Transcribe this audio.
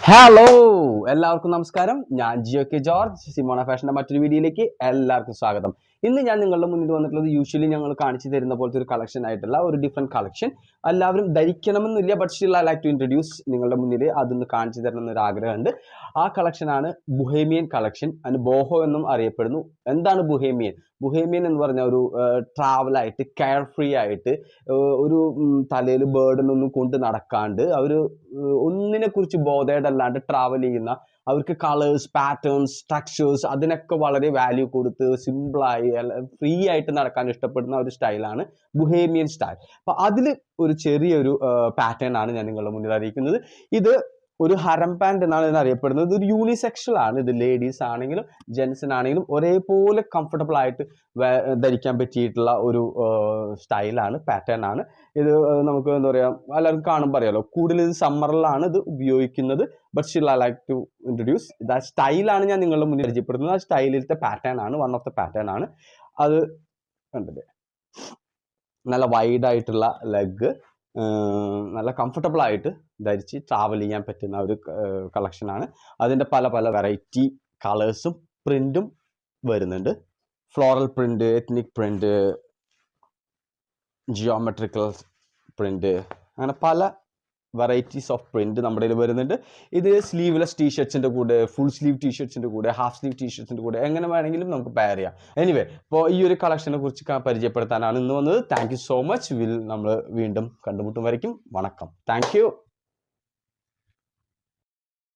Hello എല്ലാവർക്കും നമസ്കാരം. ഞാൻ ജിയോ കെ ജോർജ്, സിമോണ ഫാഷന്റെ മറ്റൊരു വീഡിയോയിലേക്ക് എല്ലാവർക്കും സ്വാഗതം. ഇന്ന് ഞാൻ നിങ്ങളുടെ മുന്നിൽ വന്നിട്ടുള്ളത് യൂഷ്വലി ഞങ്ങൾ കാണിച്ചു തരുന്ന പോലത്തെ ഒരു കളക്ഷൻ ആയിട്ടുള്ള ഒരു ഡിഫറെന്റ് കളക്ഷൻ. എല്ലാവരും ധരിക്കണമെന്നില്ല, but still I like to introduce നിങ്ങളുടെ മുന്നിൽ അതൊന്ന് കാണിച്ചു തരണം എന്നൊരു ആഗ്രഹമുണ്ട്. ആ കളക്ഷനാണ് ബൊഹേമിയൻ കളക്ഷൻ. അതിന് ബോഹോ എന്നും അറിയപ്പെടുന്നു. എന്താണ് ബൊഹേമിയൻ? ബൊഹേമിയൻ എന്ന് പറഞ്ഞ ഒരു ട്രാവലായിട്ട്, കെയർ ഫ്രീ ആയിട്ട്, ഒരു തലയിൽ ബേർഡനൊന്നും കൊണ്ട് നടക്കാണ്ട് അവർ ഒന്നിനെ കുറിച്ച് ബോധേഡല്ലാണ്ട് ട്രാവൽ ചെയ്യുന്ന, അവർക്ക് കളേഴ്സ്, പാറ്റേൺസ്, ടെക്സ്ചേഴ്സ് അതിനൊക്കെ വളരെ വാല്യൂ കൊടുത്ത് സിമ്പിളായി ഫ്രീ ആയിട്ട് നടക്കാൻ ഇഷ്ടപ്പെടുന്ന ഒരു സ്റ്റൈലാണ് ബൊഹേമിയൻ സ്റ്റൈൽ. അപ്പൊ അതിൽ ഒരു ചെറിയൊരു പാറ്റേൺ ആണ് ഞാൻ നിങ്ങളുടെ മുന്നിൽ അറിയിക്കുന്നത്. ഇത് ഒരു ഹരം പാൻറ് എന്നാണ് ഇതിന് അറിയപ്പെടുന്നത്. ഇതൊരു യൂണിസെക്ഷൽ ആണ്. ഇത് ലേഡീസ് ആണെങ്കിലും ജെൻസിനാണെങ്കിലും ഒരേപോലെ കംഫർട്ടബിൾ ആയിട്ട് ധരിക്കാൻ പറ്റിയിട്ടുള്ള ഒരു സ്റ്റൈലാണ്, പാറ്റേൺ ആണ് ഇത്. നമുക്ക് എന്താ പറയുക, എല്ലാവർക്കും കാണുമ്പോൾ അറിയാലോ. കൂടുതൽ ഇത് സമ്മറിലാണ് ഇത് ഉപയോഗിക്കുന്നത്. But still I like to introduce ഇത്. ആ സ്റ്റൈലാണ് ഞാൻ നിങ്ങളുടെ മുന്നിൽ പരിചയപ്പെടുന്നത്. ആ സ്റ്റൈലിലത്തെ പാറ്റേൺ ആണ്, വൺ ഓഫ് ദ പാറ്റേൺ ആണ് അത്. കണ്ടില്ലേ, നല്ല വൈഡ് ആയിട്ടുള്ള ലെഗ്, നല്ല കംഫർട്ടബിൾ ആയിട്ട് ധരിച്ച് ട്രാവൽ ചെയ്യാൻ പറ്റുന്ന ഒരു കളക്ഷനാണ്. അതിൻ്റെ പല പല വെറൈറ്റി കളേഴ്സും പ്രിന്റും വരുന്നുണ്ട്. Floral print, ethnic print, geometrical print, അങ്ങനെ പല വെറൈറ്റീസ് ഓഫ് പ്രിന്റ് നമ്മുടെ കയ്യിൽ വരുന്നുണ്ട്. ഇത് സ്ലീവ്ലെസ് ടീഷർട്സിൻ്റെ കൂടെ, ഫുൾ സ്ലീവ് ടീഷർട്സിൻ്റെ കൂടെ, ഹാഫ് സ്ലീവ് ടീഷർട്സിൻ്റെ കൂടെ എങ്ങനെ വേണമെങ്കിലും നമുക്ക് പെയർ ചെയ്യാം. എനിവേ, ഇപ്പോൾ ഈ ഒരു കളക്ഷനെ കുറിച്ച് പരിചയപ്പെടുത്താനാണ് ഇന്ന് വന്നത്. Thank you so much. നമ്മൾ വീണ്ടും കണ്ടുമുട്ടും വരയ്ക്കും. വണക്കം. Thank you.